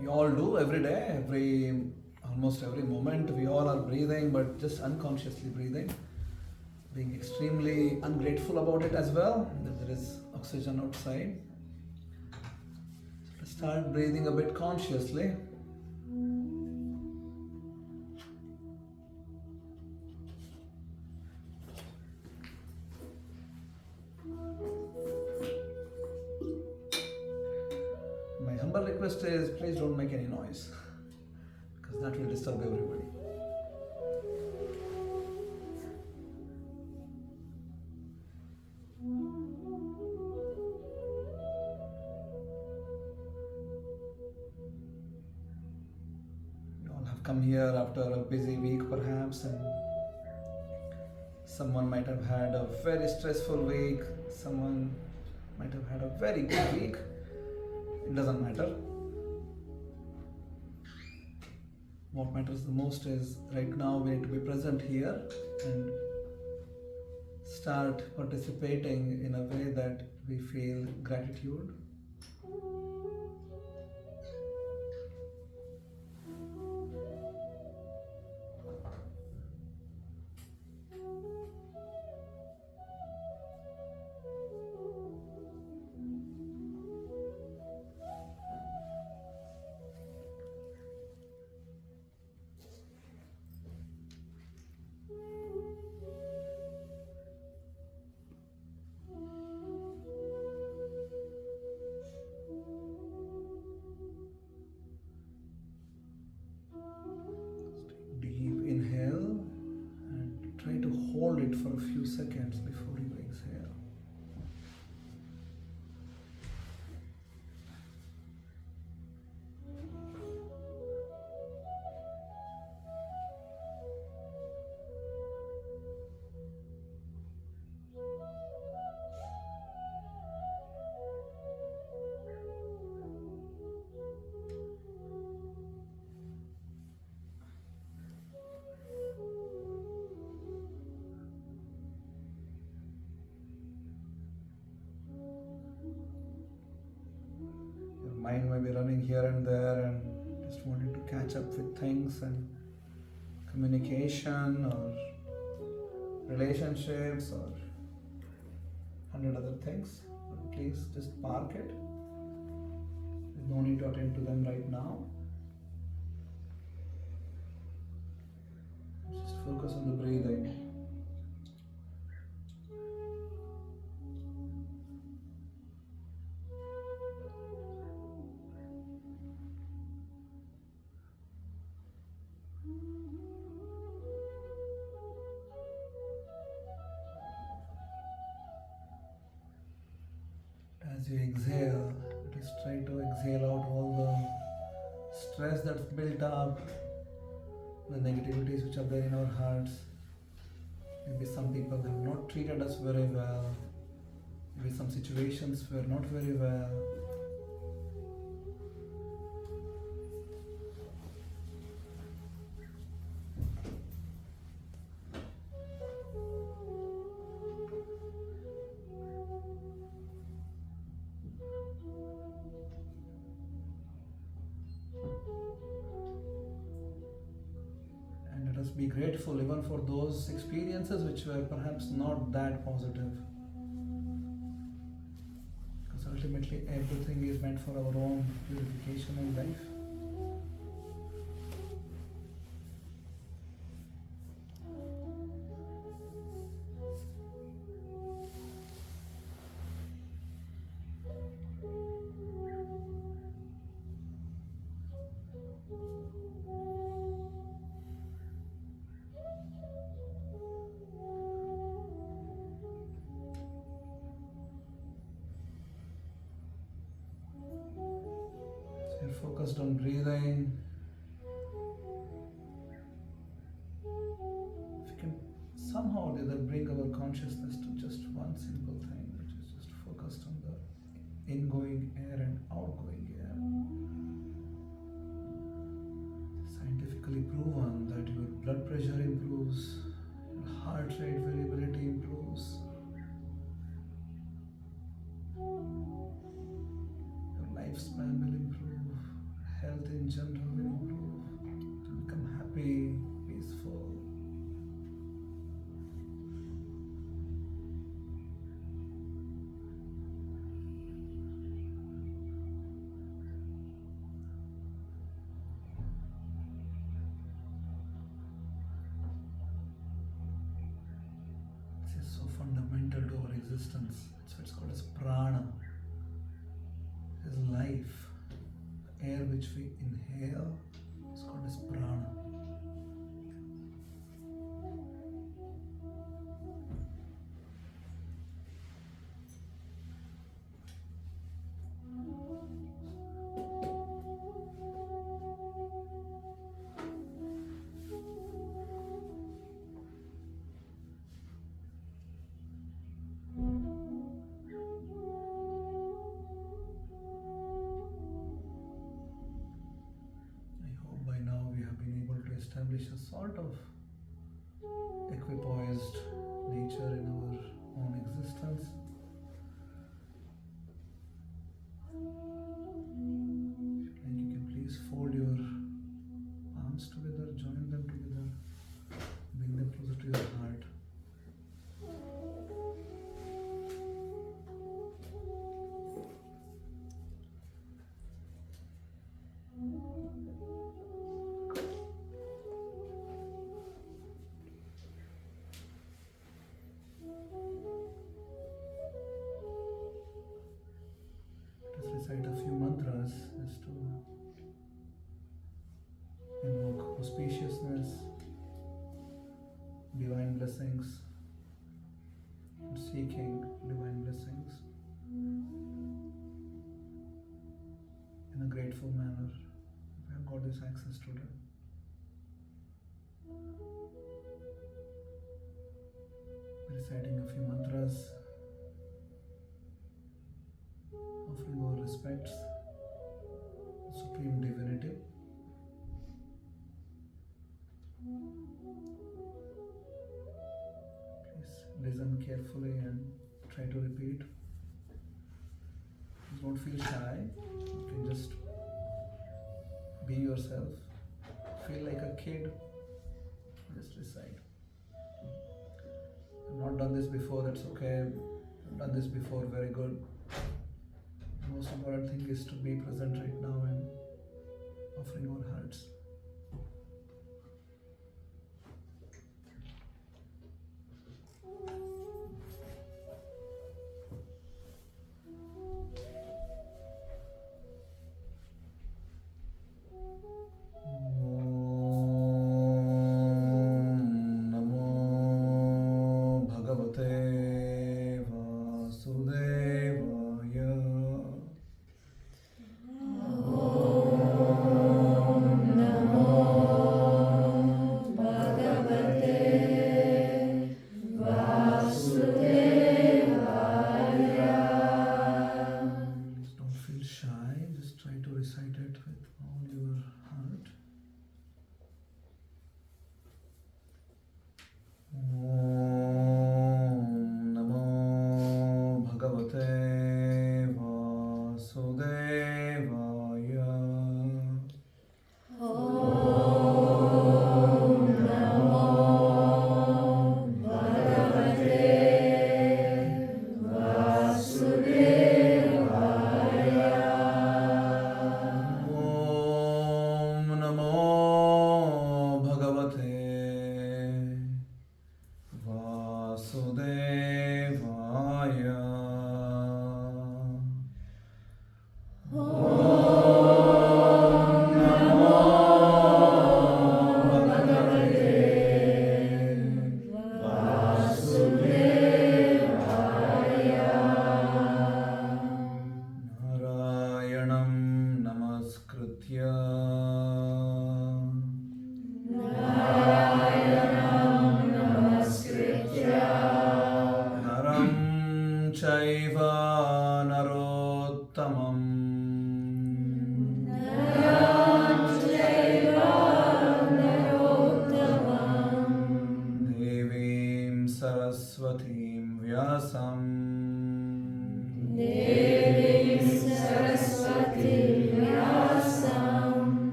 we all do every day, almost every moment. We all are breathing, but just unconsciously breathing, being extremely ungrateful about it as well, that there is oxygen outside. So let's start breathing a bit consciously. My humble request is please don't make any noise because that will disturb everybody. You all have come here after a busy week perhaps, and someone might have had a very stressful week, someone might have had a very good week. It doesn't matter. What matters the most is right now we need to be present here and start participating in a way that we feel gratitude. Deep inhale and try to hold it for a few seconds before you exhale. Mind may be running here and there and just wanting to catch up with things and communication or relationships or 100 other things. But please just park it. There's no need to attend to them right now. Just focus on the breathing. As you exhale, just try to exhale out all the stress that's built up, the negativities which are there in our hearts. Maybe some people have not treated us very well. Maybe some situations were not very well. Let us be grateful even for those experiences which were perhaps not that positive. Because ultimately everything is meant for our own purification in life. You're focused on breathing. If you can somehow or the other bring our consciousness to just one simple thing, which is just focused on the ingoing air and outgoing air. It's scientifically proven that your blood pressure improves, your heart rate variability improves, your lifespan will improve, general will improve. It will become happy, peaceful. This is so fundamental to our existence. That's why it's called as prana. It is life. The air which we inhale is called as prana. Establish a sort of equipoised nature in our own existence. Like you can please fold your palms together, join them together, bring them closer to your heart. Recite a few mantras just to invoke auspiciousness, divine blessings, and seeking divine blessings in a grateful manner. We have got this access today. Reciting a few mantras, offering our respects to Supreme Divinity. Please listen carefully and try to repeat. Please don't feel shy. You can just be yourself. Feel like a kid. Just recite. I've not done this before, that's okay. I've done this before, very good. The most important thing is to be present right now and offering our hearts.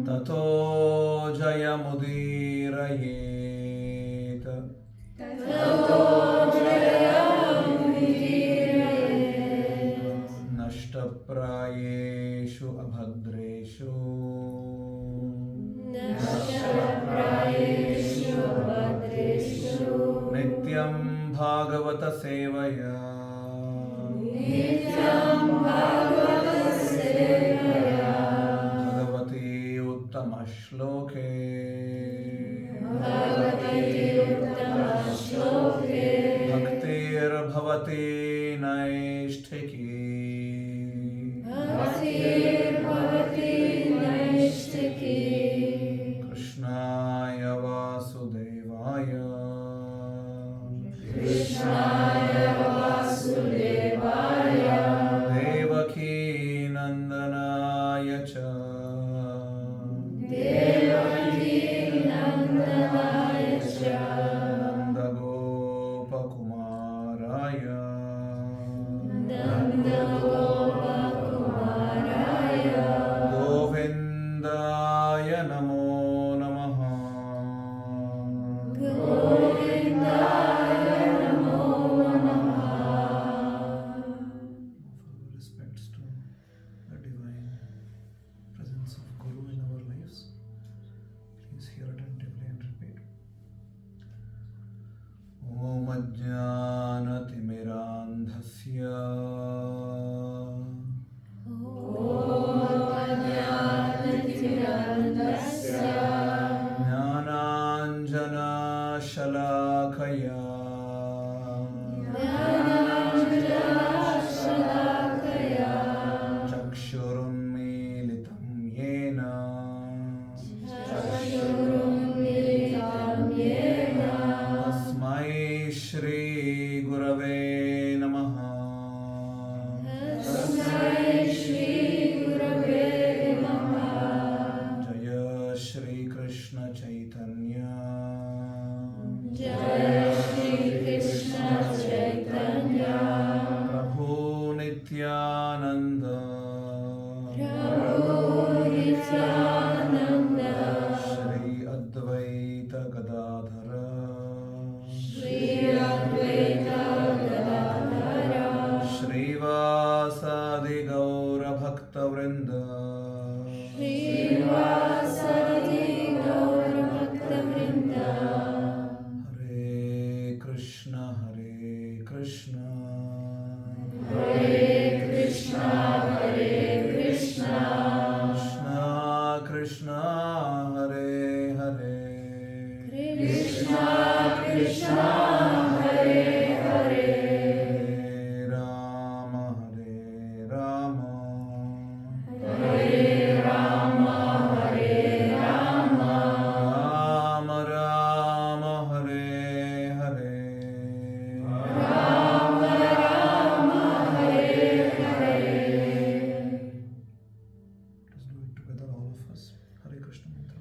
ततो जयमुदीरयेत् नष्टप्रायेषु अभद्रेषु नित्यं भागवत सेवया भगवती उत्तमश्लोके भक्तिर्भवति नैष्ठिकी कृष्णाय वासुदेवाय देवकी नन्दनाय च नन्दगोपकुमाराय गोविन्दाय नमो नमः respects to the divine presence of Guru in our lives. Please hear attentively and repeat. Om Ajnanatimirandhasya Jnananjana Shalakaya चक्षुरुन्मीलितं येन तस्मै श्रीगुरवे नमः जय श्रीकृष्ण चैतन्य प्रभु नित्यानंद श्री अद्वैत गदाधर श्रीवासादि गौर भक्तवृंद हरे Krishna Krishna Krishna Hare Hare Hare Ram Ram Ram Hare Hare Let's do it together, all of us. Hare Krishna mantra.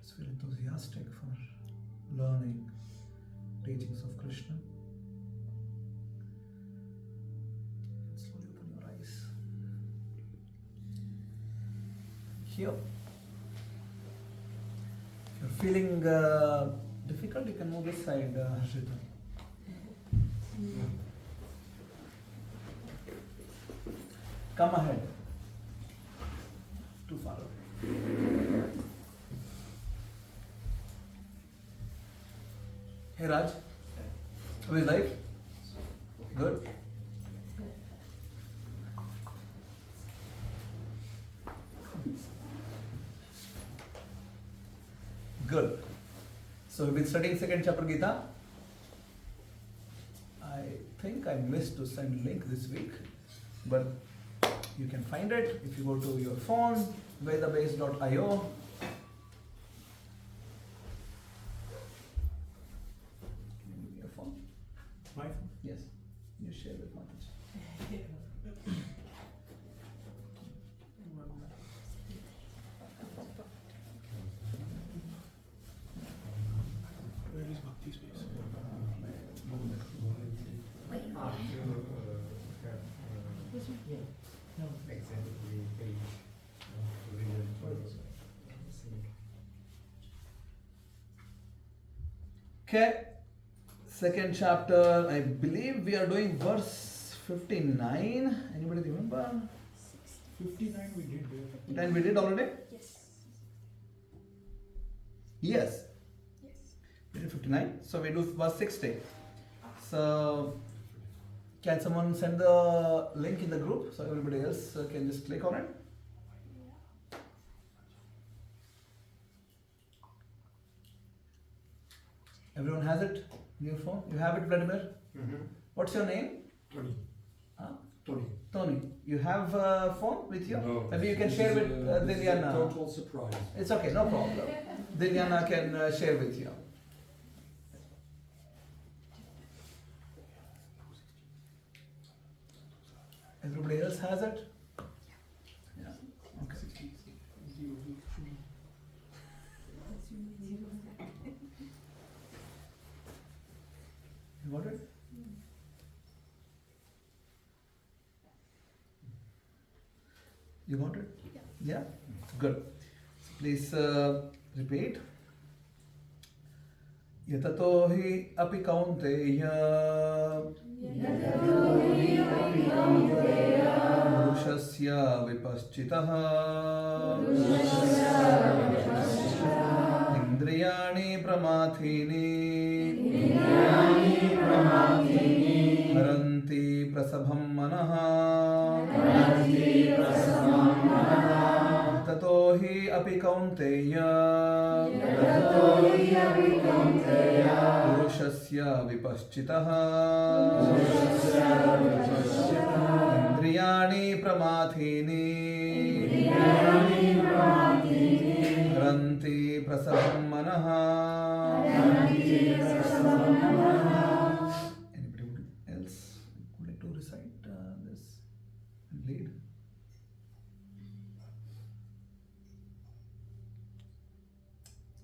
Just feel enthusiastic for learning teachings of Krishna. Slowly open your eyes. Here. If you're feeling difficult, you can move this side, Harshita. Come ahead. Too far away. Hey Raj, how is life? Good? Good. So we've been studying second chapter Gita. I think I missed to send link this week, but you can find it if you go to your phone, vedabase.io. Can you give me your phone? My phone? Yes. You share with Mataji. Where is Bhakti Space? Okay, second chapter, I believe we are doing verse 59. Anybody remember? 59 we did. Then we did already? Yes. Yes. Yes. We did 59. So we do verse 60. So can someone send the link in the group so everybody else can just click on it? Everyone has it in your phone? You have it, Vladimir? Mm-hmm. What's your name? Tony. Huh? Tony. Tony. You have a phone with you? No. Maybe you can this share is with this is a Dilyana. total surprise. It's okay, no problem. Dilyana can share with you. Everybody else has it? Yeah. Okay. You got it? You got it? Yeah? Good. Please repeat. Yatato hi api kaunteya purushasya vipaschitaha indriyani pramathini haranti prasabham manaha ततो हि अपि कौन्तेय पुरुषस्य विपश्चितः इन्द्रियाणि प्रमाथीनि हरन्ति प्रसभं मनः. Anybody else would like to recite this and lead?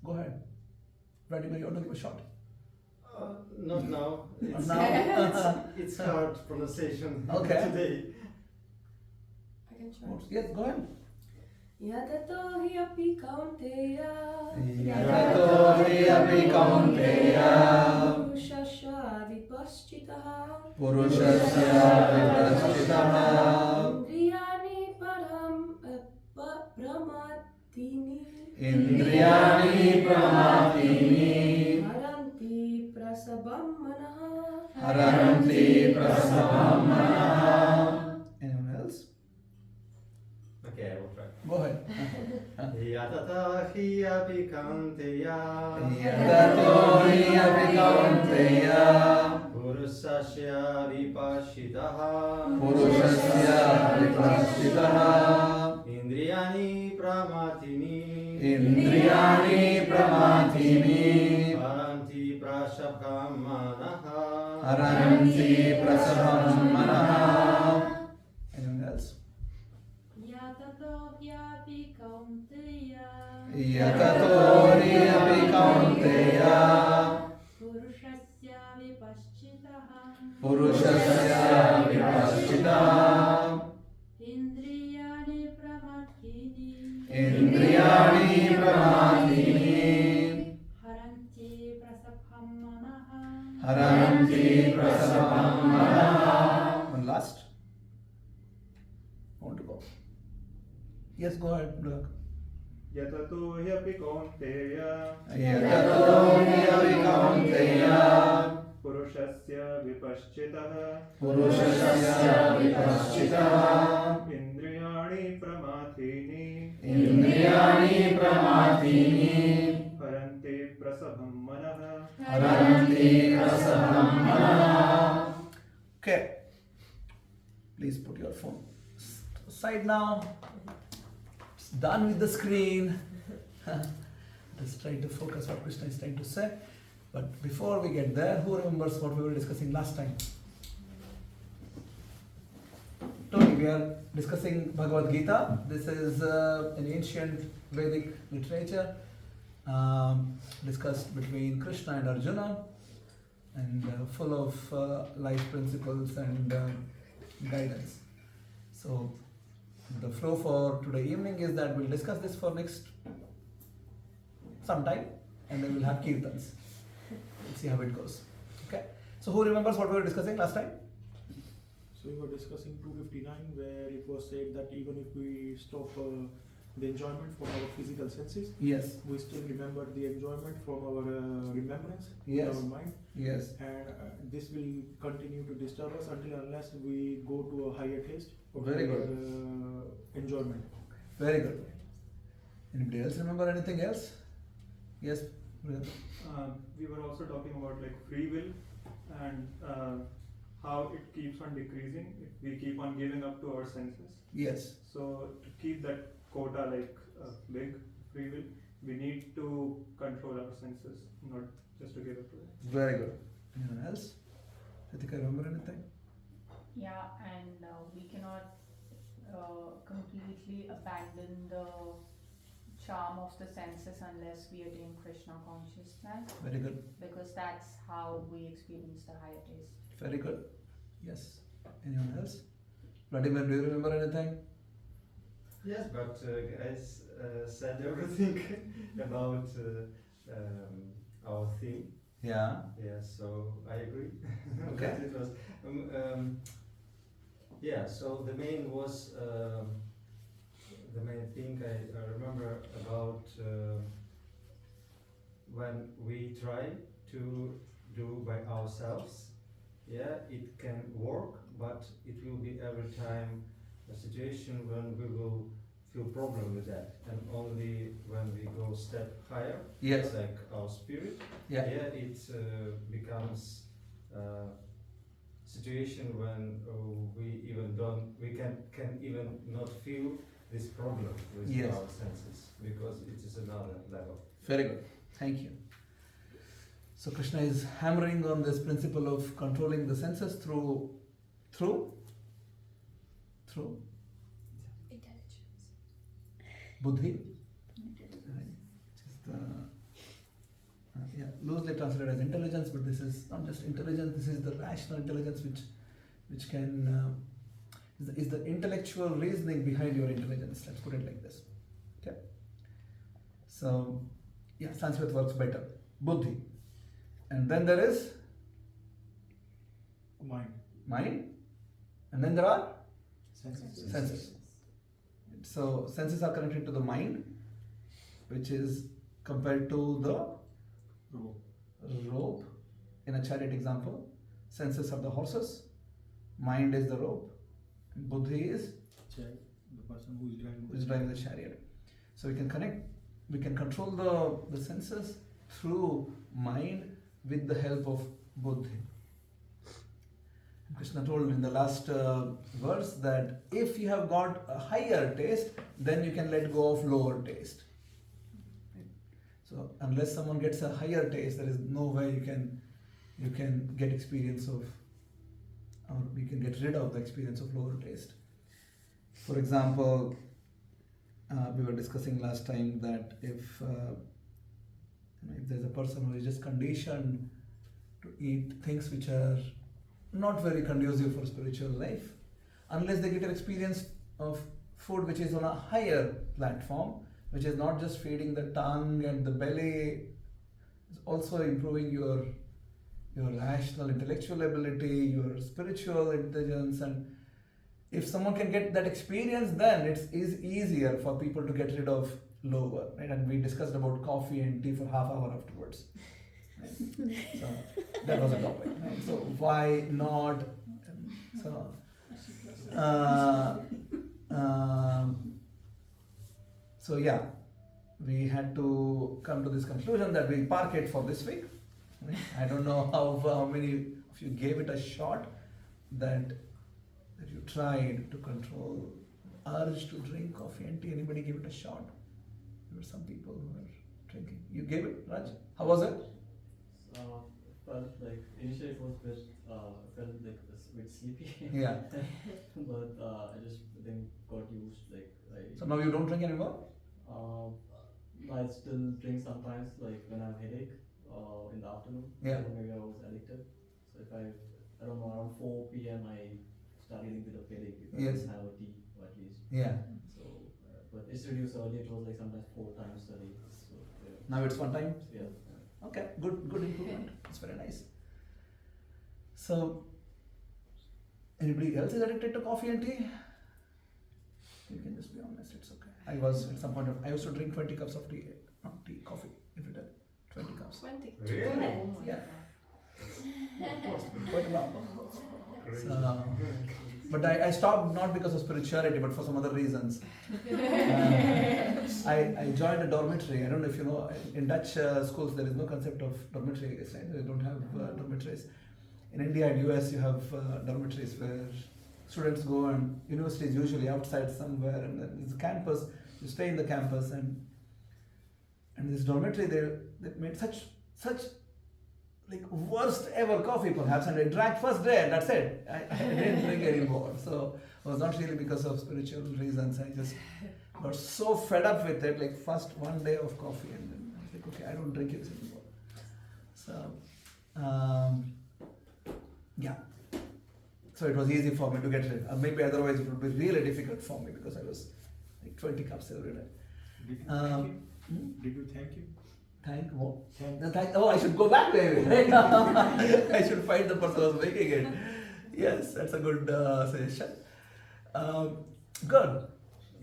Go ahead. Vladimir, you want to give a shot? Not now. It's, Now? it's hard pronunciation Okay. today. I can try. Yes, go ahead. Yatato hi api kaunteya Yatato hi api kaunteya purushasya vipaschitaha purushasya vipaschitaha indriyani pramatini indriyani pramatini haranti prasabham manaha. haranti prasabham manaha. Anyone else? Okay, I will try. Go ahead. Yatata hi api kaunteya Yatato hi api kaunteya purusasya vipashitaha purushasya vipaschitaha indriyani pramatini indriyani pramatini haranti prasabham manaha. haranti prasabham manaha. Anyone else? Yatato hyapi kaunteya Yatato hi Yes, go ahead, Blak. यततो ह्यपि कौन्तेय पुरुषस्य विपश्चितः इन्द्रियाणि प्रमाथीनि हरन्ति प्रसभं मनः Okay. Please put your phone aside now. It's done with the screen. Just try to focus what Krishna is trying to say. But before we get there, who remembers what we were discussing last time? Tony, we are discussing Bhagavad Gita. This is an ancient Vedic literature discussed between Krishna and Arjuna, and full of life principles and guidance. So the flow for today evening is that we'll discuss this for next some time, and then we'll have kirtans. We'll see how it goes. Okay. So who remembers what we were discussing last time? So we were discussing 259, where it was said that even if we stop the enjoyment from our physical senses, Yes. we still remember the enjoyment from our remembrance in Yes. our mind, Yes. and this will continue to disturb us until unless we go to a higher taste of Very our, good. enjoyment. Very good. Anybody else remember anything else? Yes. Brother. We were also talking about like free will and how it keeps on decreasing if we keep on giving up to our senses. Yes. So to keep that quota like big free will, we need to control our senses, not just to give up to it. Very good. Anyone else? Ritika, remember anything? Yeah, and we cannot completely abandon the charm of the senses unless we attain Krishna consciousness, Very good. because that's how we experience the higher taste. Very good. Yes. Anyone else? Vladimir, do you remember anything? Yes, but guys said everything about our theme. Yeah. Yeah, so I agree. Okay. But it was, yeah. So the main was the main thing I remember about when we try to do by ourselves. Yeah, it can work, but it will be every time a situation when we will feel problem with that, and only when we go step higher, Yes. like our spirit, Yeah. it becomes situation when we can even not feel this problem with Yes. our senses, because it is another level. Very good. Thank you. So Krishna is hammering on this principle of controlling the senses through buddhi, right? Which is the loosely translated as intelligence, but this is not just intelligence. This is the rational intelligence which can is the intellectual reasoning behind your intelligence. Let's put it like this. Okay. So Sanskrit works better. Buddhi. And then there is mind, and then there are senses. So senses are connected to the mind, which is compared to the rope. In a chariot example, senses are the horses, mind is the rope, and buddhi is The person who is driving the chariot. So we can control the senses through mind with the help of buddhi. Krishna told in the last verse that if you have got a higher taste, then you can let go of lower taste. So unless someone gets a higher taste, there is no way you can get experience of, or we can get rid of the experience of lower taste. For example, we were discussing last time that if there's a person who is just conditioned to eat things which are not very conducive for spiritual life, unless they get an experience of food which is on a higher platform, which is not just feeding the tongue and the belly, it's also improving your rational intellectual ability, your spiritual intelligence, and if someone can get that experience, then it is easier for people to get rid of lower, right? And we discussed about coffee and tea for half hour afterwards. Right? So that was a topic. Right? So why not? So. So yeah, we had to come to this conclusion that we'll park it for this week. Right? I don't know how many of you gave it a shot, that you tried to control urge to drink coffee and tea. Anybody gave it a shot? There were some people who were drinking. You gave it, Raj? How was it? Felt like initially it was bit felt like a bit sleepy. Yeah. But I just then got used. Like So now you don't drink anymore? I still drink sometimes, like when I have headache in the afternoon. Yeah. So maybe I was addicted. So if I don't know, around 4 p.m. I start getting a bit of headache if I Yes. don't have a tea at least. Yeah. So but it's reduced earlier. It was like sometimes 4 times a day. So yeah. Now it's one time? Yeah. Okay, good improvement. It's very nice. So, anybody else is addicted to coffee and tea? You can just be honest, it's okay. I was at some point I used to drink 20 cups of tea, not tea, coffee every day. 20 cups. 20. Really? Oh my Yeah. God. Quite a lot. So, but I stopped not because of spirituality, but for some other reasons. I joined a dormitory. I don't know if you know, in Dutch schools there is no concept of dormitory, right? They don't have dormitories. In India and US you have dormitories where students go, and universities usually outside somewhere, and then there's a campus, you stay in the campus, and this dormitory they made such like worst ever coffee perhaps, and I drank first day and that's it. I didn't drink anymore. So it was not really because of spiritual reasons. I just got so fed up with it, like first one day of coffee, and then I was like, okay, I don't drink it anymore. So yeah. So it was easy for me to get rid. Maybe otherwise it would be really difficult for me because I was like 20 cups every day. Did you thank him? Hmm? Did you thank him? Thank what? Thank Oh, I should go back maybe, right? I should find the person who was making it. Yes, that's a good suggestion. Good.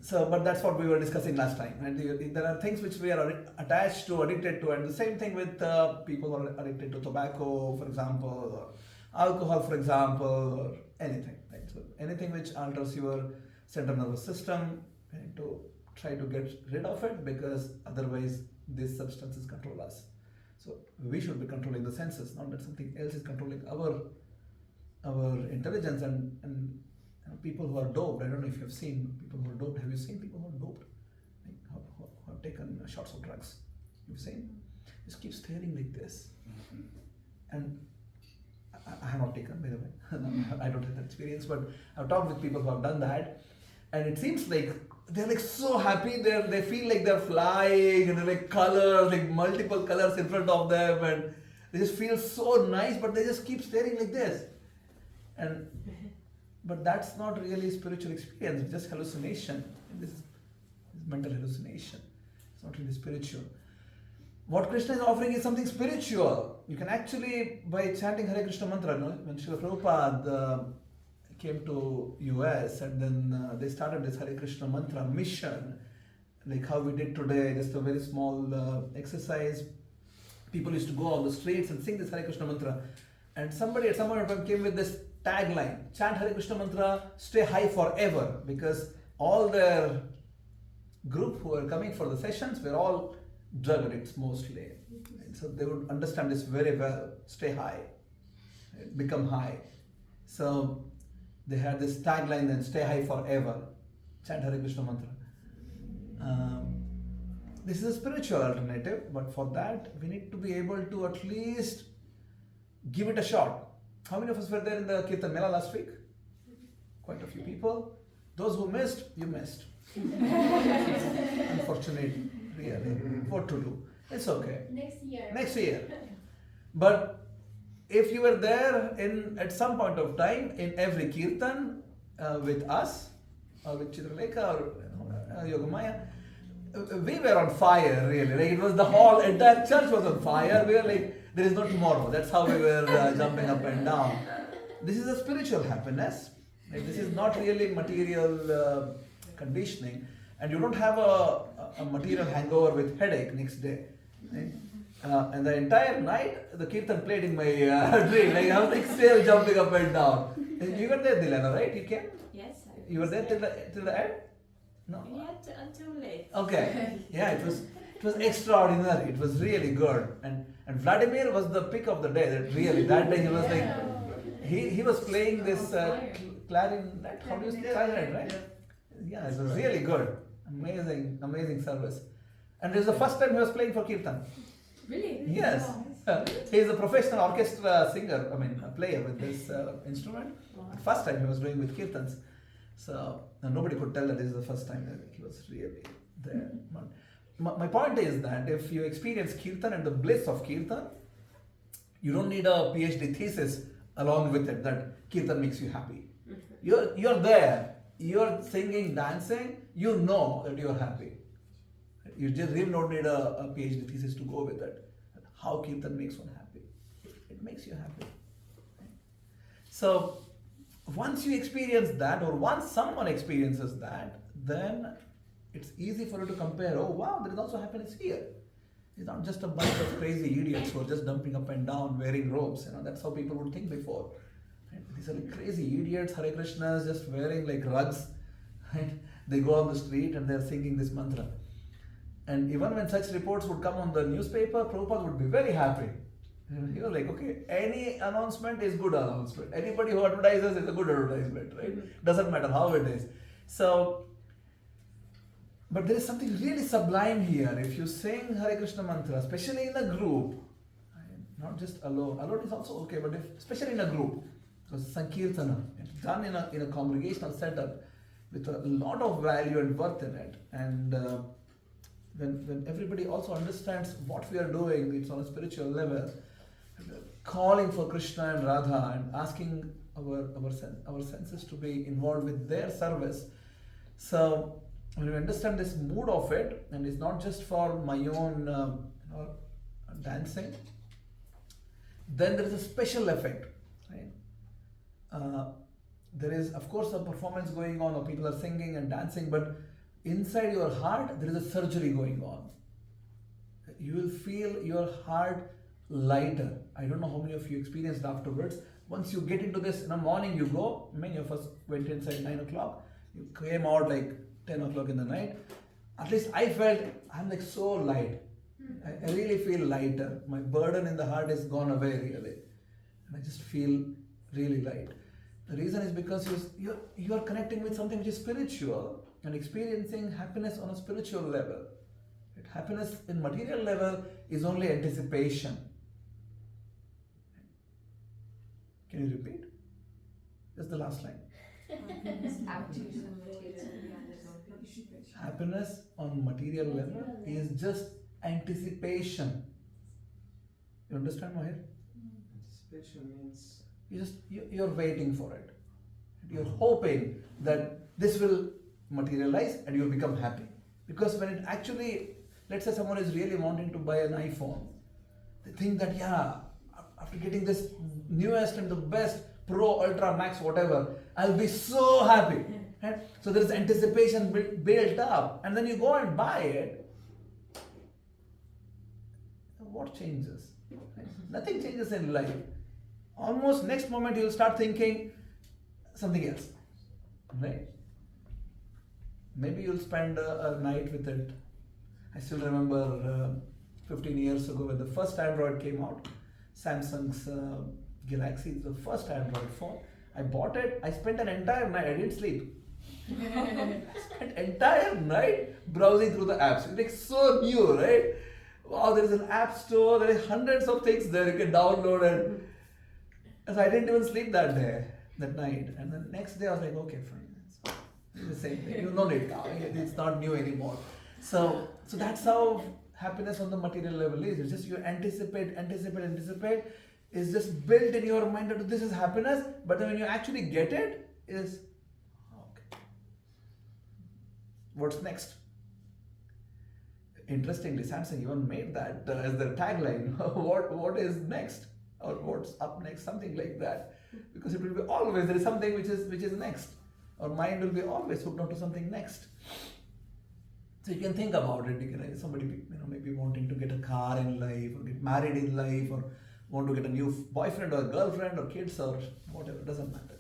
So, but that's what we were discussing last time. And there are things which we are attached to, addicted to, and the same thing with people who are addicted to tobacco, for example, or alcohol, for example, or anything. Right? So, anything which alters your central nervous system, we need to try to get rid of it, because otherwise these substances control us. So we should be controlling the senses, not that something else is controlling our intelligence. And people who are doped, I don't know if you have seen people who are doped. Have you seen people who are doped? Like who have taken shots of drugs? You've seen? Just keep staring like this. And I have not taken, by the way. I don't have that experience, but I've talked with people who have done that, and it seems like they're like so happy. They feel like they're flying, and they're like colors, like multiple colors in front of them, and they just feel so nice. But they just keep staring like this, but that's not really spiritual experience. It's just hallucination. This is mental hallucination. It's not really spiritual. What Krishna is offering is something spiritual. You can actually, by chanting Hare Krishna mantra, when Srila Prabhupada came to US, and then they started this Hare Krishna mantra mission, like how we did today, just a very small exercise. People used to go on the streets and sing this Hare Krishna mantra. And somebody at some point in time came with this tagline, chant Hare Krishna mantra, stay high forever, because all their group who were coming for the sessions were all drug addicts mostly. And so they would understand this very well, stay high, become high. So they had this tagline then, stay high forever, chant Hare Krishna mantra. This is a spiritual alternative, but for that we need to be able to at least give it a shot. How many of us were there in the Kirtan Mela last week? Quite a few people. Those who missed, you missed. Unfortunately, really. What to do? It's okay. Next year. But if you were there at some point of time in every Kirtan with us, or with Chitralekha or Yogamaya, we were on fire, really. Like, it was the whole entire church was on fire. We were like, there is no tomorrow. That's how we were jumping up and down. This is a spiritual happiness. Right? This is not really material conditioning, and you don't have a material hangover with headache next day. Right? And the entire night, the kirtan played in my dream. Like I was like still jumping up and down. You were there, Dilana, right? You came? Yes, I You were was there till the end? No. Yet until late. Okay. Yeah, it was extraordinary. It was really good. And Vladimir was the pick of the day. That day he was like he was playing this clarinet. How do you say clarinet, right? Yeah, it was really good. Amazing service. And this is the first time he was playing for kirtan. Really? Yes. He is a professional orchestra singer, a player with this instrument. Wow. First time he was doing with kirtans. So nobody could tell that this is the first time that he was really there. My point is that if you experience kirtan and the bliss of kirtan, you don't need a PhD thesis along with it that kirtan makes you happy. You're there, you're singing, dancing, you know that you're happy. You just really don't need a PhD thesis to go with it. How kirtan makes one happy. It makes you happy. So once you experience that, or once someone experiences that, then it's easy for you to compare. Oh wow, there is also happiness here. It's not just a bunch of crazy idiots who are just jumping up and down wearing robes. That's how people would think before. Right? These are like crazy idiots, Hare Krishnas, just wearing like rugs. Right? They go on the street and they're singing this mantra. And even when such reports would come on the newspaper, Prabhupada would be very happy. And he was like, okay, any announcement is good announcement. Anybody who advertises is a good advertisement, right? Doesn't matter how it is. So, but there is something really sublime here. If you sing Hare Krishna mantra, especially in a group, not just alone. Alone is also okay, but especially in a group, because Sankirtana, it's done in a congregational setup with a lot of value and worth in it. And when everybody also understands what we are doing, it's on a spiritual level, calling for Krishna and Radha and asking our senses to be involved with their service. So when you understand this mood of it, and it's not just for my own dancing, then there is a special effect, right? There is of course a performance going on, or people are singing and dancing, but inside your heart there is a surgery going on. You will feel your heart lighter. I don't know how many of you experienced afterwards. Once you get into this, in the morning you go, many of us went inside 9 o'clock, you came out like 10 o'clock in the night. At least I felt I'm like so light. I really feel lighter. My burden in the heart is gone away really. And I just feel really light. The reason is because you are connecting with something which is spiritual and experiencing happiness on a spiritual level. Happiness in material level is only anticipation. Can you repeat? Just the last line. Happiness on material level is just anticipation. You understand, Mahir? Anticipation means you're waiting for it. You're hoping that this will materialize and you'll become happy. Because when it actually, let's say someone is really wanting to buy an iPhone, they think that after getting this newest and the best Pro, Ultra, Max, whatever, I'll be so happy. Right? So there's anticipation built up, and then you go and buy it. What changes? Right? Nothing changes in life. Almost next moment you'll start thinking something else. Right? Maybe you'll spend a night with it. I still remember 15 years ago when the first Android came out, Samsung's Galaxy, the first Android phone. I bought it. I spent an entire night. I didn't sleep. I spent entire night browsing through the apps. It's like so new, right? Wow, there is an app store. There are hundreds of things there you can download, and so I didn't even sleep that night. And the next day I was like, okay, fine. It's the same thing. You don't need it now. It's not new anymore. So that's how happiness on the material level is. It's just you anticipate. It's just built in your mind that this is happiness, but then when you actually get it, is okay. What's next? Interestingly, Samsung even made that as their tagline. What is next? Or what's up next? Something like that. Because it will be always, there is something which is next. Our mind will be always hooked onto something next. So you can think about it. You can, somebody maybe wanting to get a car in life, or get married in life, or want to get a new boyfriend or girlfriend or kids or whatever, doesn't matter.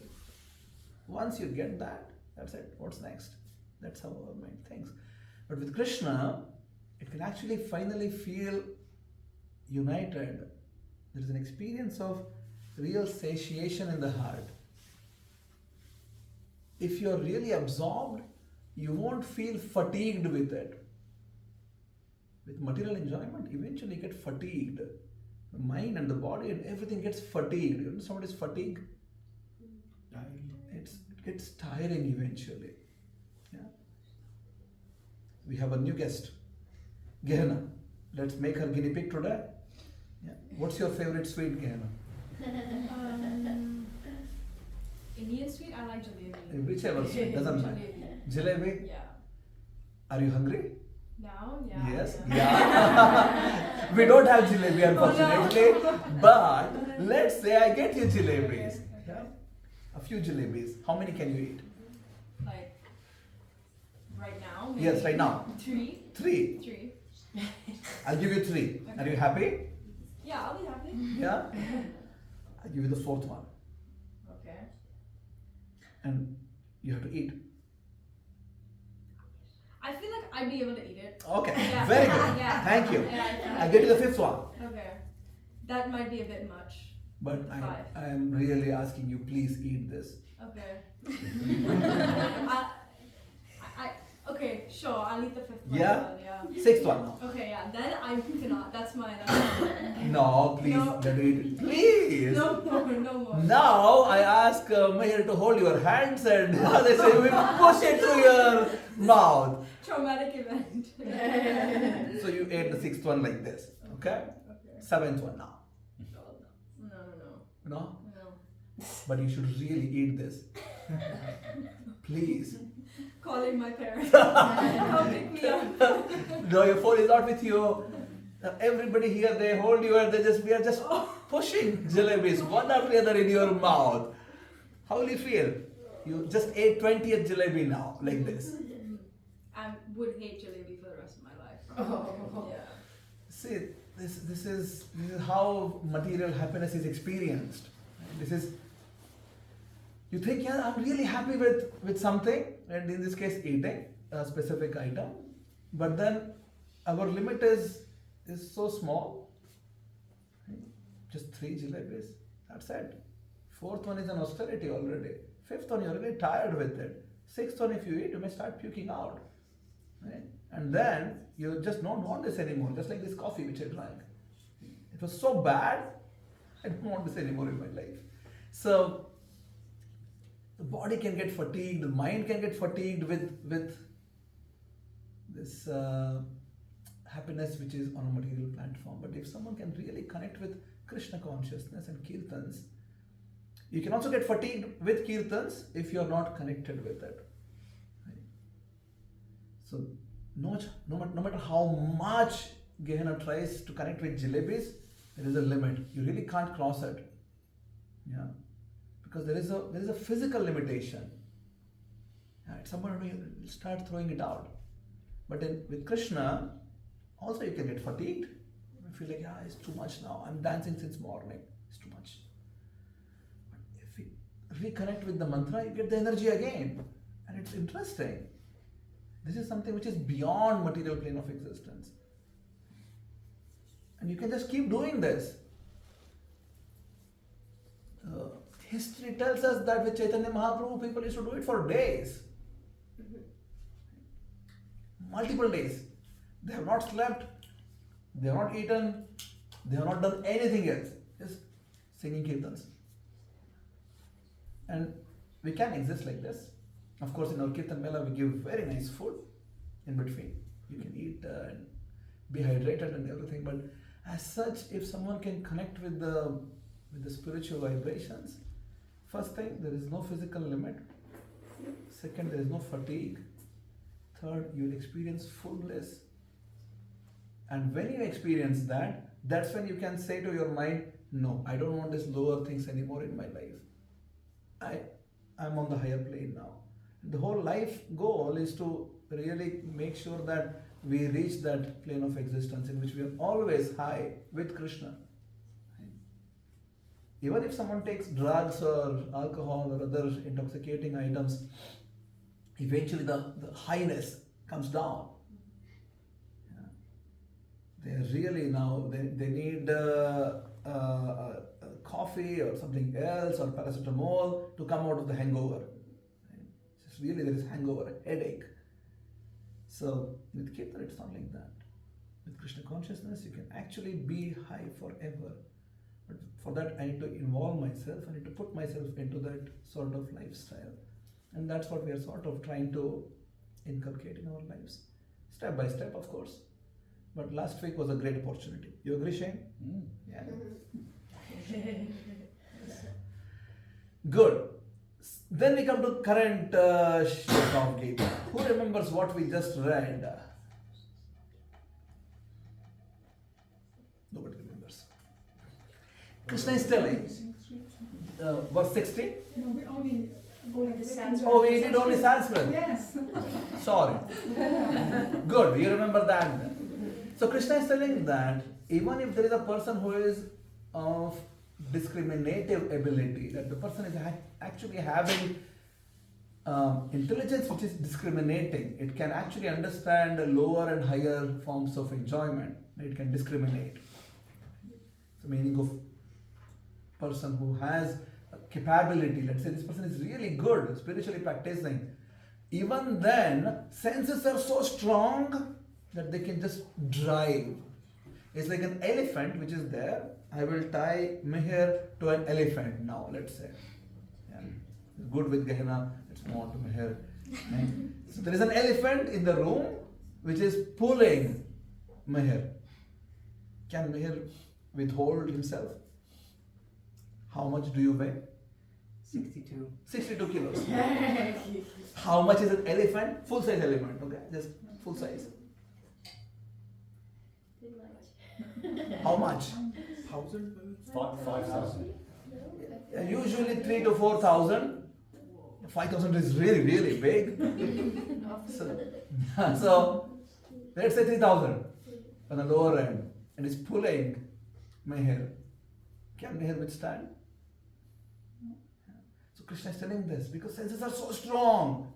Once you get that, that's it. What's next? That's how our mind thinks. But with Krishna, it can actually finally feel united. There is an experience of real satiation in the heart. If you're really absorbed, you won't feel fatigued with it. With material enjoyment, eventually you get fatigued. The mind and the body and everything gets fatigued. You know, somebody's fatigued? It gets tiring eventually. Yeah. We have a new guest, Gehenna. Let's make her guinea pig today. Yeah. What's your favorite sweet, Gehenna? Indian sweet, I like jalebi. Whichever sweet, doesn't matter. Jalebi? Yeah. Are you hungry? Now? Yeah. Yes. Yeah. We don't have jalebi, unfortunately. But let's say I get you jalebis. Yeah. A few jalebis. How many can you eat? Like, right now? Maybe Yes, right now. 3? 3. 3. I'll give you 3. Are you happy? Yeah, I'll be happy. Yeah. I'll give you the 4th one. Okay. And you have to eat. I feel like I'd be able to eat it. Okay. Yeah. Very good. Yeah. Thank you. Yeah, I'll get you the 5th one. Okay. That might be a bit much. But 5. I am really asking you, please eat this. Okay. Okay, sure, I'll eat the 5th one. Yeah? as well, yeah. 6th one now. Okay, yeah, then I cannot. That's my. No, please. No. Let me eat it. Please. No more, no more. Now I ask Meher to hold your hands and they say we push it through your mouth. Traumatic event. So you ate the 6th one like this, okay? Okay. 7th one now. No. No? No. But you should really eat this. Please. Calling my parents. Come pick me up. No, your phone is not with you. Everybody here, they hold you and we are just pushing jalebis one after the other in your mouth. How will you feel? You just ate 20th jalebi now, like this. I would hate jalebi for the rest of my life. Yeah. See, this is how material happiness is experienced. This is, you think, yeah, I'm really happy with something, and in this case, eating a specific item, but then our limit is so small. Just 3 jalebis, that's it. 4th one is an austerity already. 5th one, you're already tired with it. 6th one, if you eat, you may start puking out. Right? And then you just don't want this anymore, just like this coffee which I drank. It was so bad, I don't want this anymore in my life. So, the body can get fatigued, the mind can get fatigued with this happiness which is on a material platform. But if someone can really connect with Krishna consciousness and kirtans, you can also get fatigued with kirtans if you are not connected with it. Right? So, no matter how much Gehenna tries to connect with jalebis, there is a limit. You really can't cross it. Yeah. Because there is a physical limitation. At some point you start throwing it out. But with Krishna, also you can get fatigued. You feel like, it's too much now. I'm dancing since morning. It's too much. But if we reconnect with the mantra, you get the energy again. And it's interesting. This is something which is beyond material plane of existence. And you can just keep doing this. History tells us that with Chaitanya Mahaprabhu, people used to do it for days. Multiple days. They have not slept, they have not eaten, they have not done anything else. Just singing kirtans. And we can exist like this. Of course, in our Kirtan Mela, we give very nice food in between. You can eat and be hydrated and everything. But as such, if someone can connect with the spiritual vibrations, first thing, there is no physical limit. Second, there is no fatigue. Third, you will experience fullness. And when you experience that, that's when you can say to your mind, no, I don't want these lower things anymore in my life. I'm on the higher plane now. The whole life goal is to really make sure that we reach that plane of existence in which we are always high with Krishna. Even if someone takes drugs or alcohol or other intoxicating items, eventually the highness comes down. Yeah. They really now, they need coffee or something else or paracetamol to come out of the hangover. Right? It's really there is hangover, headache. So with Kirtan it's not like that. With Krishna consciousness you can actually be high forever. But for that I need to involve myself, I need to put myself into that sort of lifestyle. And that's what we are sort of trying to inculcate in our lives. Step by step, of course. But last week was a great opportunity. You agree, Shane? Yeah. Good. Then we come to current shloka of Gita. Who remembers what we just read? Nobody remembers. Krishna is telling, verse 16. No, we only go like this. Oh, we did only Sanskrit. Yes. Sorry. Good, you remember that. So Krishna is telling that even if there is a person who is of discriminative ability, that the person is actually having intelligence which is discriminating, it can actually understand lower and higher forms of enjoyment. It can discriminate. The meaning of person who has a capability, let's say this person is really good, spiritually practicing, even then senses are so strong that they can just drive. It's like an elephant which is there. I will tie meher to an elephant now, let's say. Yeah. Good with Gehena, let's move on to meher. Right? So there is an elephant in the room which is pulling meher. Can meher withhold himself? How much do you weigh? 62. 62 kilos. How much is an elephant? Full size elephant, okay? Just full size. How much? 1,000? 5,000. Usually 3 to 4,000. 5,000 is really, really big. So let's say 3,000 on the lower end, and it's pulling meher. Can meher withstand? So Krishna is telling this because senses are so strong,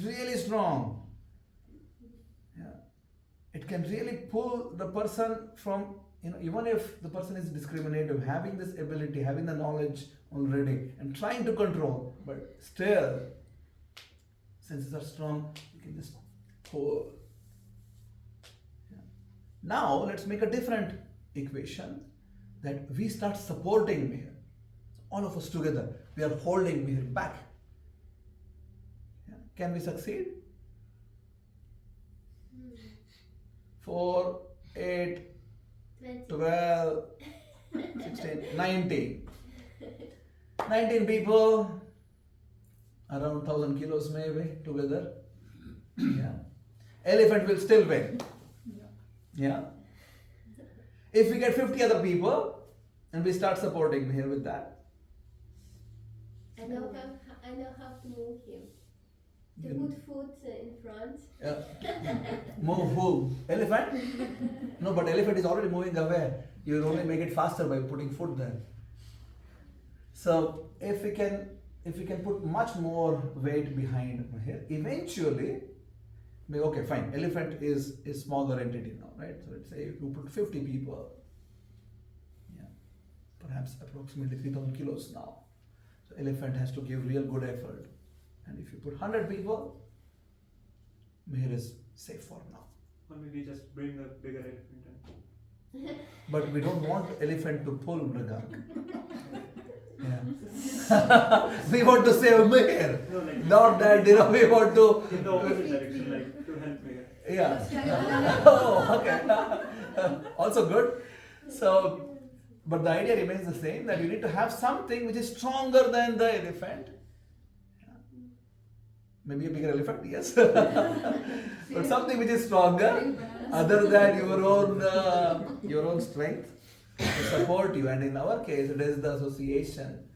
really strong. Yeah. It can really pull the person from, even if the person is discriminative, having this ability, having the knowledge already, and trying to control, but still, senses are strong, you can just pull. Yeah. Now, let's make a different equation that we start supporting meher. All of us together, we are holding meher back. Yeah. Can we succeed? 4, 8, 12, 16, 19. 19 people, around 1,000 kilos maybe, together. Yeah. Elephant will still win. Yeah. If we get 50 other people, and we start supporting here with that. I know how to move him. To put foot in front. Move who? Elephant? No, but elephant is already moving away. You will only make it faster by putting foot there. So if we can put much more weight behind here, eventually, okay, fine. Elephant is a smaller entity now, right? So let's say if you put 50 people, yeah, perhaps approximately 3,000 kilos now. So elephant has to give real good effort. And if you put 100 people, meher is safe for now. Or maybe just bring a bigger elephant in. But we don't want elephant to pull Mriga. Yeah. We want to save meher. No, like, Not that, we want to. in the opposite direction, like to help me. Yeah. Oh, okay. Also good. So, but the idea remains the same, that you need to have something which is stronger than the elephant. Maybe a bigger elephant, yes. But something which is stronger, other than your own strength, to support you. And in our case, it is the association.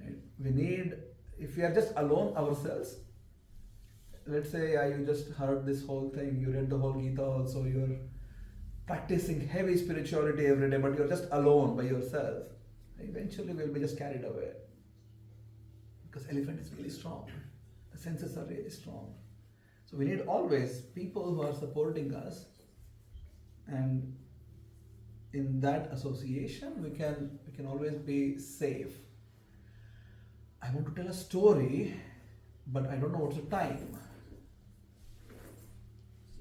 Right? we need, if we are just alone ourselves, let's say you just heard this whole thing, you read the whole Gita also, you're practicing heavy spirituality every day, but you're just alone by yourself, eventually we'll be just carried away. Because elephant is really strong. The senses are really strong. So we need always people who are supporting us, and in that association we can always be safe. I want to tell a story, but I don't know what's the time.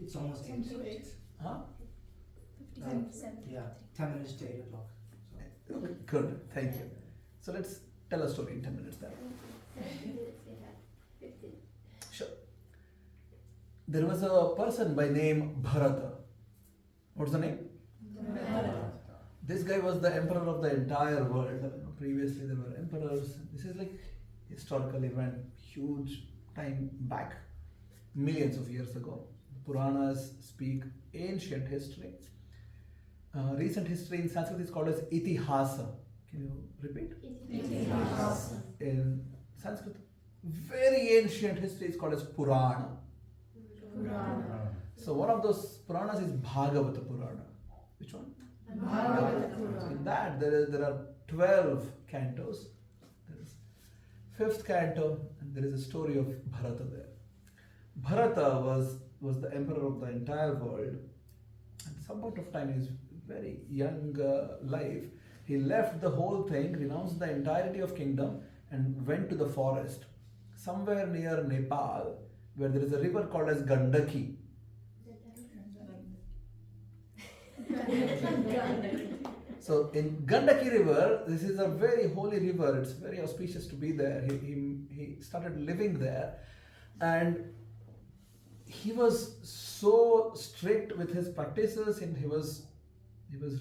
It's almost 8. Huh? 57. Yeah, 10 minutes to 8 o'clock. So. Okay, good, thank you. So let's tell a story in 10 minutes then. 7 minutes we have. 15. Sure. There was a person by name Bharata. What's the name? Bharata. This guy was the emperor of the entire world. Previously there were emperors. This is like historical event, huge time back, millions of years ago. Puranas speak ancient history. Recent history in Sanskrit is called as itihasa. Can you repeat? Itihasa. In Sanskrit, very ancient history is called as Purana. Purana. So one of those Puranas is Bhagavata Purana. Which one? Bhagavata So Purana. in that there are 12 cantos. There is 5th canto, and there is a story of Bharata there. Bharata was the emperor of the entire world. At some point of time in his very young life, he left the whole thing, renounced the entirety of kingdom, and went to the forest, somewhere near Nepal, where there is a river called as Gandaki. So in Gandaki river, this is a very holy river. It's very auspicious to be there. He started living there, and he was so strict with his practices, and he was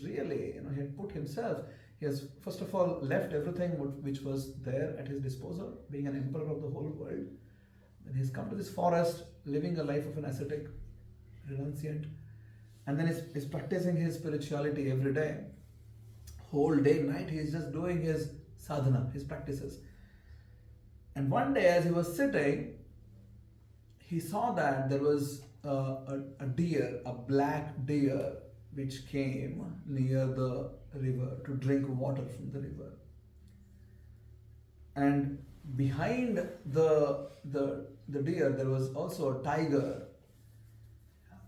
really, he had put himself. He has first of all left everything which was there at his disposal, being an emperor of the whole world. Then he's come to this forest, living a life of an ascetic, renunciant, and then he's practicing his spirituality every day. Whole day, night, he is just doing his sadhana, his practices. And one day, as he was sitting, he saw that there was a deer, a black deer, which came near the river to drink water from the river. And behind the deer, there was also a tiger.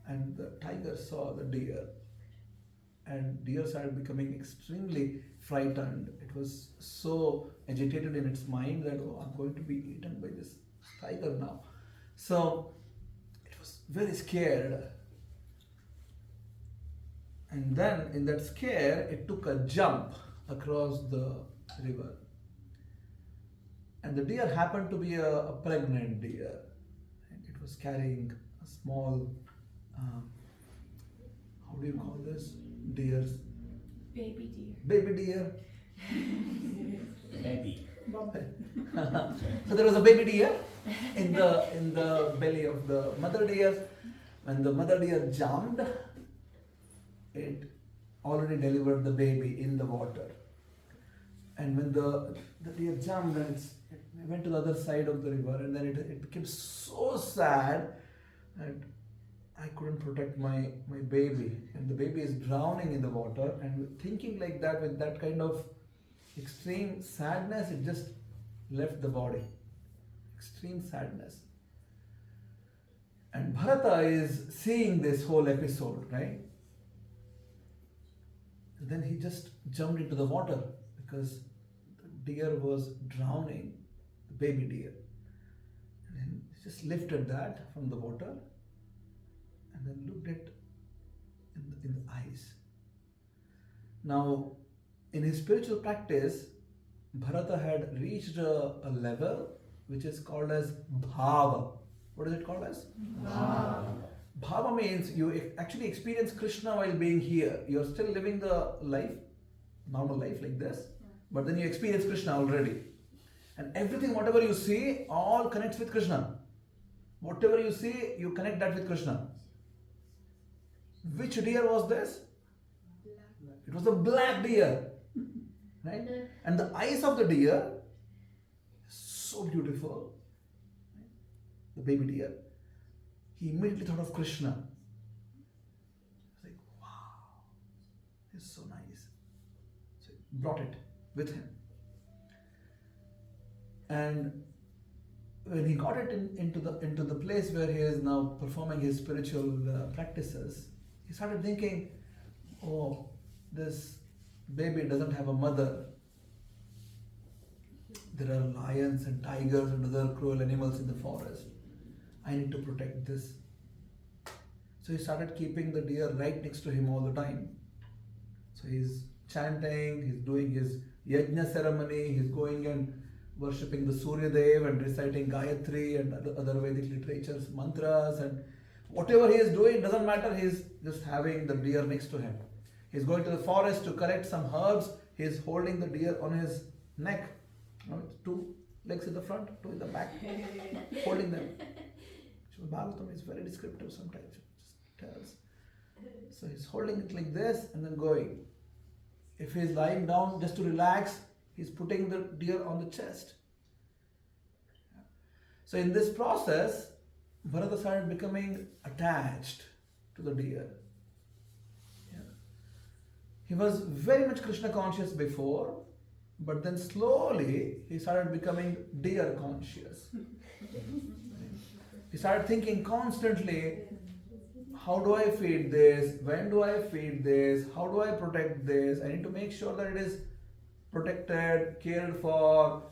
And the tiger saw the deer. And deer started becoming extremely frightened. It was so agitated in its mind that, oh, I'm going to be eaten by this tiger now. So it was very scared. And then in that scare, it took a jump across the river. And the deer happened to be a pregnant deer. And it was carrying a small, how do you call this? Deers. Baby deer. Baby deer. Baby. So there was a baby deer in the belly of the mother deer. When the mother deer jumped, it already delivered the baby in the water. And when the deer jumped, and it went to the other side of the river, and then it became so sad that I couldn't protect my baby, and the baby is drowning in the water. And thinking like that, with that kind of extreme sadness, it just left the body. Extreme sadness. And Bharata is seeing this whole episode, right? And then he just jumped into the water because the deer was drowning, the baby deer. And then he just lifted that from the water and then looked at in the eyes. Now, in his spiritual practice, Bharata had reached a level which is called as bhava. What is it called as? Bhava. Bhava means you actually experience Krishna while being here. You are still living the life, normal life like this, but then you experience Krishna already. And everything, whatever you see, all connects with Krishna. Whatever you see, you connect that with Krishna. Which deer was this? It was a black deer. Right? And the eyes of the deer so beautiful, the baby deer. He immediately thought of Krishna. He was like, wow, it's so nice. So he brought it with him. And when he got it into the place where he is now performing his spiritual practices, he started thinking, oh, this baby doesn't have a mother. There are lions and tigers and other cruel animals in the forest. I need to protect this. So he started keeping the deer right next to him all the time. So he's chanting, he's doing his yajna ceremony, he's going and worshipping the Surya Dev and reciting Gayatri and other Vedic literatures, mantras, and whatever he is doing, doesn't matter, he's just having the deer next to him. He's going to the forest to collect some herbs, he's holding the deer on his neck. Two legs in the front, two in the back, holding them. Bhagavatam is very descriptive sometimes, it just tells. So he's holding it like this and then going. If he's lying down just to relax, he's putting the deer on the chest. So in this process, Bharata started becoming attached to the deer. He was very much Krishna conscious before, but then slowly he started becoming deer conscious. He started thinking constantly, how do I feed this? When do I feed this? How do I protect this? I need to make sure that it is protected, cared for.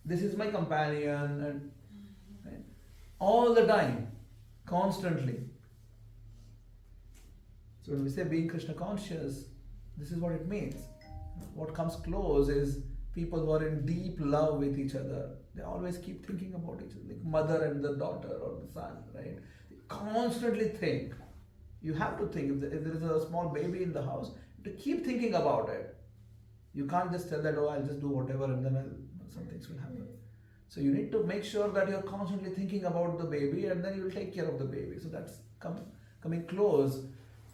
This is my companion. And right? All the time, constantly. So when we say being Krishna conscious, this is what it means. What comes close is people who are in deep love with each other. They always keep thinking about each other, like mother and the daughter or the son, right? They constantly think. You have to think. If there is a small baby in the house, you have to keep thinking about it. You can't just tell that, oh, I'll just do whatever and then some things will happen. So you need to make sure that you're constantly thinking about the baby and then you will take care of the baby. So that's coming close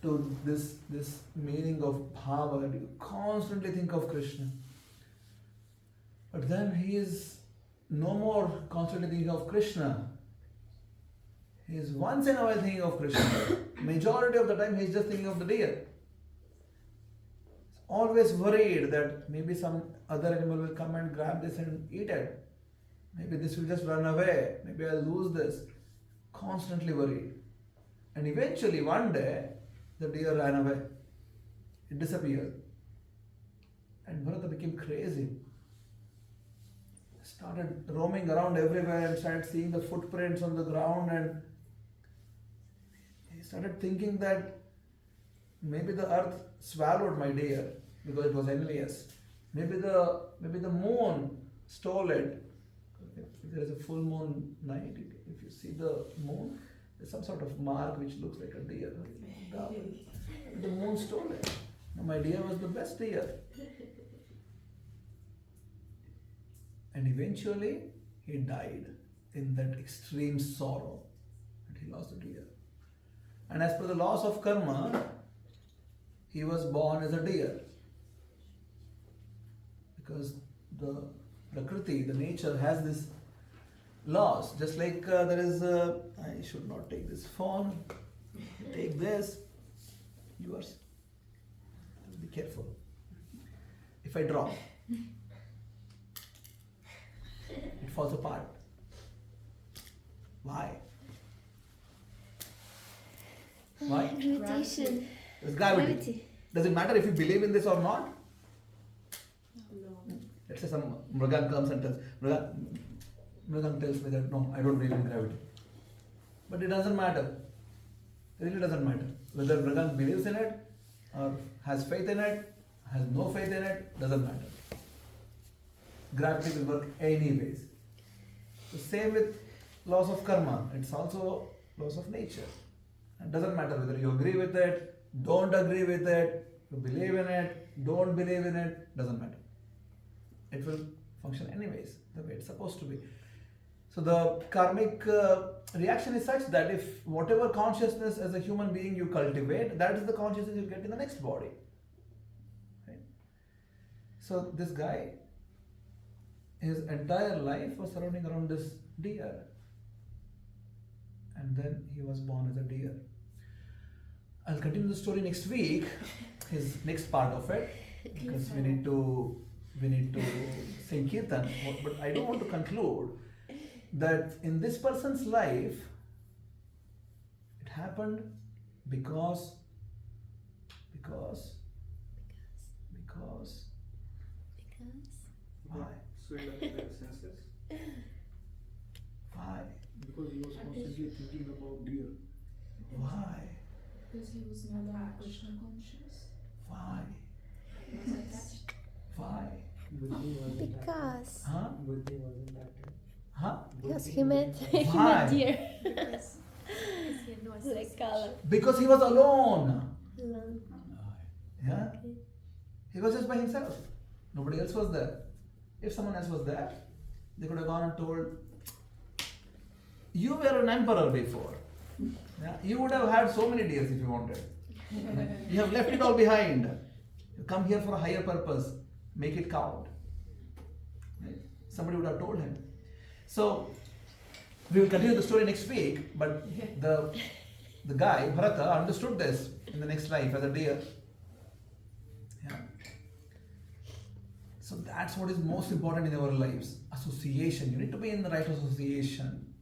to this meaning of bhava. You constantly think of Krishna. But then he is no more constantly thinking of Krishna. He is once in a while thinking of Krishna. Majority of the time he is just thinking of the deer. He's always worried that maybe some other animal will come and grab this and eat it. Maybe this will just run away. Maybe I'll lose this. Constantly worried. And eventually one day the deer ran away. It disappeared. And Bharata became crazy. Started roaming around everywhere and started seeing the footprints on the ground, and he started thinking that maybe the earth swallowed my deer because it was envious. Maybe the moon stole it. If there is a full moon night, if you see the moon, there's some sort of mark which looks like a deer. The moon stole it. Now my deer was the best deer. And eventually he died in that extreme sorrow that he lost the deer. And as per the laws of karma, he was born as a deer. Because the Prakriti, the nature, has this laws. Just like there is I should not take this phone. Take this. Yours. Be careful. If I drop, it falls apart. Why? Why? Gravitation. It's gravity. Does it matter if you believe in this or not? No. Let's say some Mrigan comes and tells Mrigan tells me that no, I don't believe in gravity. But it doesn't matter. It really doesn't matter. Whether Mrigan believes in it or has faith in it, has no faith in it, doesn't matter. Gravity will work anyways. The same with laws of karma. It's also laws of nature. It doesn't matter whether you agree with it, don't agree with it, you believe in it, don't believe in it, doesn't matter. It will function anyways, the way it's supposed to be. So the karmic reaction is such that if whatever consciousness as a human being you cultivate, that is the consciousness you get in the next body. Right? So this guy, his entire life was surrounding around this deer. And then he was born as a deer. I'll continue the story next week, his next part of it, because we need to sing Kirtan. But I don't want to conclude that in this person's life, it happened because why? Swindling the senses. Why? Because he was constantly thinking about deer. Why? Because he was no longer Krishna conscious. Why? He was attached. Why? Buddhi wasn't Because. Huh? Buddhi wasn't active. Huh? Because he met Why? deer. Because he had no Like Kala. Because he was alone. Alone. Yeah? He was just by himself. Nobody else was there. If someone else was there, they could have gone and told, you were an emperor before. Yeah? You would have had so many deers if you wanted. You have left it all behind. You come here for a higher purpose. Make it count. Right? Somebody would have told him. So, we will continue the story next week, but the guy, Bharata, understood this in the next life as a deer. Yeah. So that's what is most important in our lives. Association. You need to be in the right association.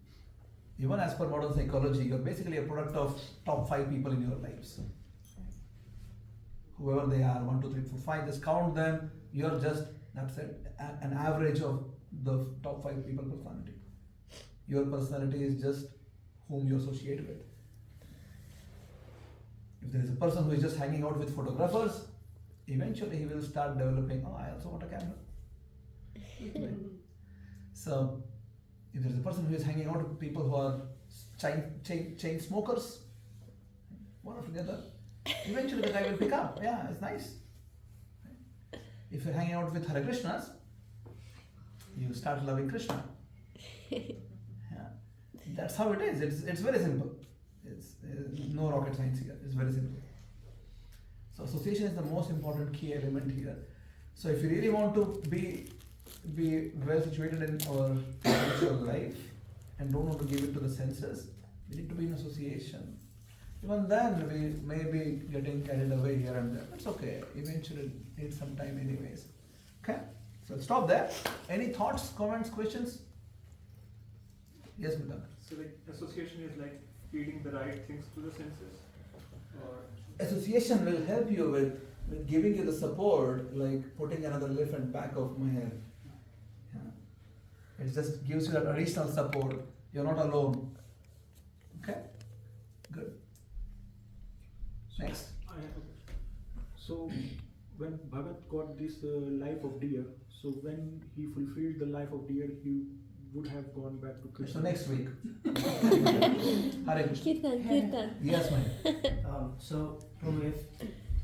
Even as per modern psychology, you're basically a product of top 5 people in your lives. Whoever they are, 1, 2, 3, 4, 5, just count them. You're just, that's it, an average of the top 5 people personality. Your personality is just whom you associate with. If there is a person who is just hanging out with photographers, eventually he will start developing, oh, I also want a camera. Right? So, if there is a person who is hanging out with people who are chain smokers, one after the other, eventually the guy will pick up. Yeah, it's nice. If you're hanging out with Hare Krishnas, you start loving Krishna. Yeah. That's how it is. It's very simple. It's no rocket science here. It's very simple. So association is the most important key element here. So if you really want to be well situated in our spiritual life and don't want to give it to the senses, we need to be in association. Even then, we may be getting carried away here and there. That's okay. Eventually, it needs some time anyways. Okay? So stop there. Any thoughts, comments, questions? Yes, Mridanga. So like association is like feeding the right things to the senses? Or Association will help you with giving you the support, like putting another leaf in back of my head. Yeah. It just gives you that additional support. You're not alone. Okay? Good. Next. So, when Bhagat got this life of deer, so when he fulfilled the life of deer, he would have gone back to Krishna. So next week. Hare Krishna. Kirtan. Yes, ma'am. So, Prabhu,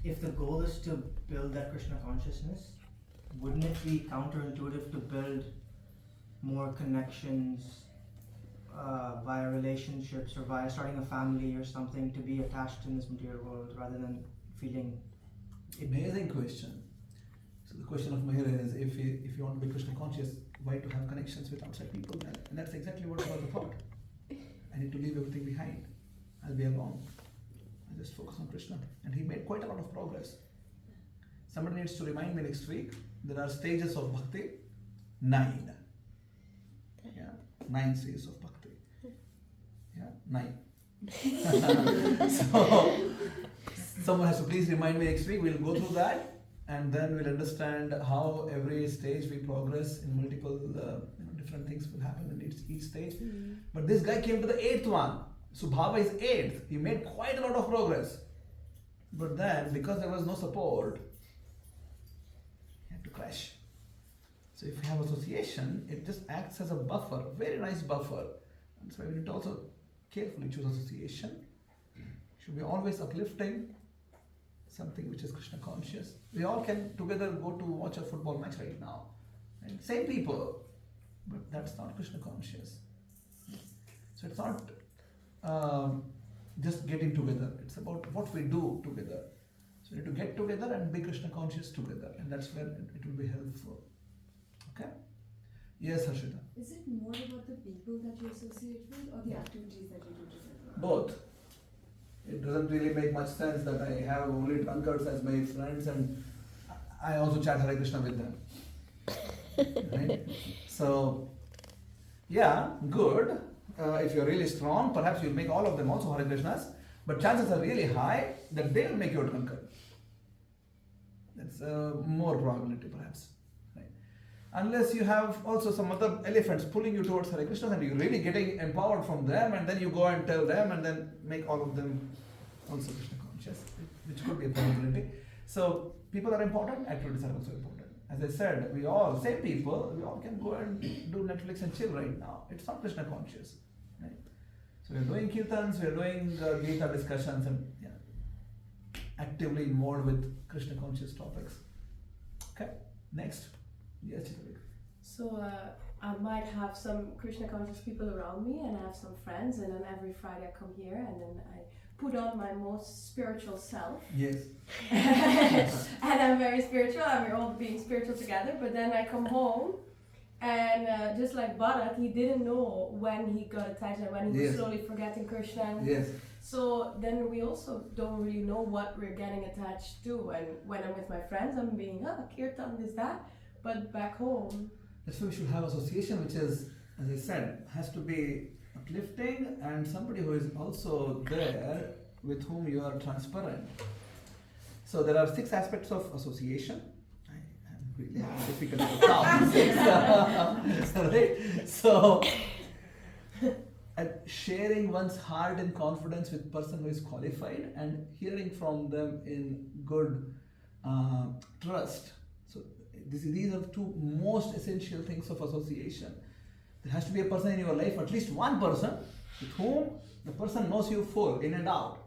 if the goal is to build that Krishna consciousness, wouldn't it be counterintuitive to build more connections via relationships or via starting a family or something to be attached in this material world rather than feeling? Amazing question. So the question of Mahira is, if you want to be Krishna conscious, why to have connections with outside people then? And that's exactly what was the thought. I need to leave everything behind. I'll be alone. I'll just focus on Krishna. And he made quite a lot of progress. Somebody needs to remind me next week. There are stages of bhakti, 9. Yeah, 9 stages of bhakti. Yeah, 9. So, someone has to please remind me next week. We'll go through that. And then we'll understand how every stage we progress in multiple different things will happen in each stage. But this guy came to the 8th one. So Bhava is 8th. He made quite a lot of progress. But then, because there was no support, he had to crash. So if you have association, it just acts as a buffer, a very nice buffer. That's why we need to also carefully choose association. Should be always uplifting, something which is Krishna conscious. We all can together go to watch a football match right now. And same people, but that's not Krishna conscious. So it's not just getting together. It's about what we do together. So we need to get together and be Krishna conscious together. And that's where it will be helpful. Okay? Yes, Harshita. Is it more about the people that you associate with or the activities that you do together? Both. It doesn't really make much sense that I have only drunkards as my friends and I also chant Hare Krishna with them. Right? So, yeah, good. If you're really strong, perhaps you'll make all of them also Hare Krishnas, but chances are really high that they'll make you a drunkard. That's more probability perhaps. Right? Unless you have also some other elephants pulling you towards Hare Krishna and you're really getting empowered from them and then you go and tell them and then make all of them also Krishna conscious, which could be a possibility. So people are important, activities are also important. As I said, we all can go and do Netflix and chill right now. It's not Krishna conscious. Right? So we're doing kirtans, we're doing Gita discussions and actively involved with Krishna conscious topics. Okay, next. Yes, Chitavik. So I might have some Krishna conscious people around me and I have some friends, and then every Friday I come here and then I put on my most spiritual self. Yes. And I'm very spiritual, and we're all being spiritual together, but then I come home and just like Bharat, he didn't know when he got attached and when he was slowly forgetting Krishna. And yes. So then we also don't really know what we're getting attached to, and when I'm with my friends I'm being, kirtan, this, that, but back home. That's why we should have association which is, as I said, has to be uplifting and somebody who is also there with whom you are transparent. So there are 6 aspects of association. I'm really difficult to count. Right? So sharing one's heart and confidence with person who is qualified and hearing from them in good trust. So these are 2 most essential things of association. There has to be a person in your life, at least one person, with whom the person knows you full, in and out.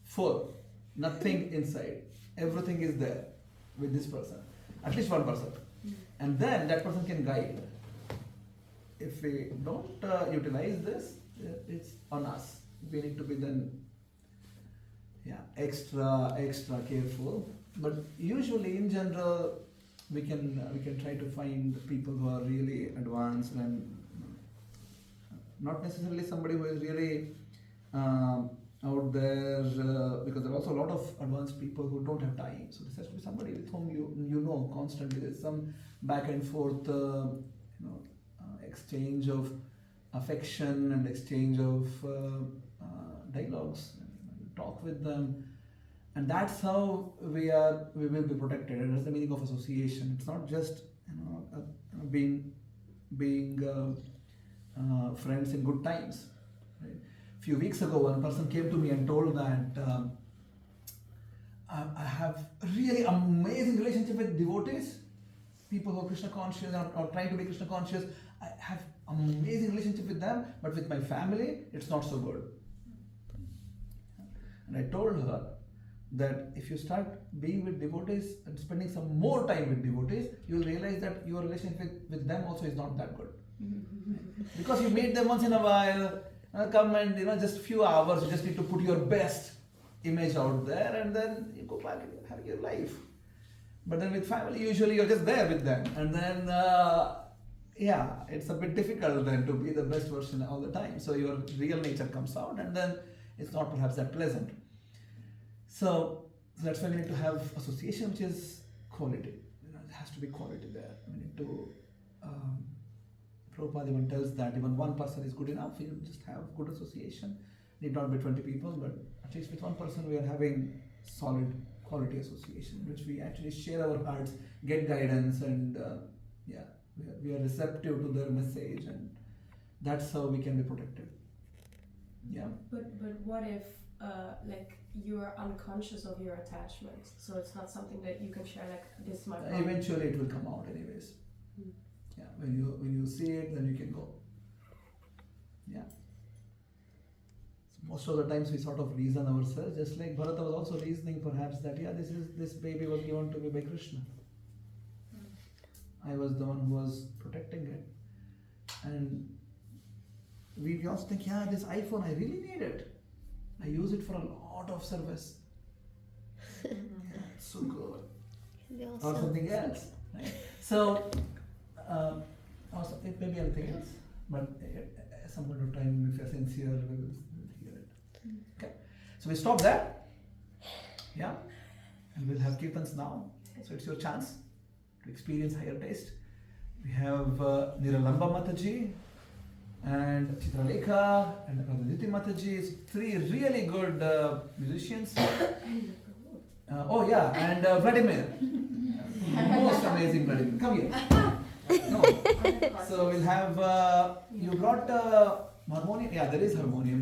Full. Nothing inside. Everything is there with this person. At least one person. And then that person can guide. If we don't utilize this, it's on us. We need to be then extra careful. But usually in general, we can try to find people who are really advanced and not necessarily somebody who is really out there, because there are also a lot of advanced people who don't have time. So this has to be somebody with whom you know constantly. There's some back and forth exchange of affection and exchange of dialogues. You talk with them. And that's how we will be protected. And that's the meaning of association. It's not just being friends in good times. Right? A few weeks ago, one person came to me and told that I have really amazing relationship with devotees, people who are Krishna conscious or trying to be Krishna conscious. I have amazing relationship with them, but with my family, it's not so good. And I told her that if you start being with devotees and spending some more time with devotees, you will realize that your relationship with them also is not that good. Because you meet them once in a while, come and just few hours, you just need to put your best image out there and then you go back and have your life. But then with family, usually you're just there with them. And then, it's a bit difficult then to be the best version all the time. So your real nature comes out and then it's not perhaps that pleasant. So that's why we need to have association which is quality. It has to be quality there. We need to, Prabhupada even tells that even one person is good enough. You just have good association. Need not be 20 people, but at least with one person we are having solid quality association, which we actually share our hearts, get guidance, and we are receptive to their message, and that's how we can be protected. Yeah. But what if you are unconscious of your attachment, so it's not something that you can share, like, this is my problem. Eventually it will come out anyways. Yeah, when you see it, then you can go. Yeah. So most of the times we sort of reason ourselves, just like Bharata was also reasoning perhaps that this baby was given to me by Krishna. I was the one who was protecting it. And we also think, this iPhone, I really need it. I use it for a lot of service. It's so good. Or something else. Right? So or maybe anything else. But at some point of time, if you're sincere, we will hear it. Okay. So we stop there. Yeah. And we'll have kirtans now. So it's your chance to experience higher taste. We have Nilambara Mataji and Chitralekha and Radhaditi Mataji. So 3 really good musicians. Oh yeah, and Vladimir. Most amazing Vladimir. Come here. No. So we'll have, you brought harmonium? Yeah, there is harmonium.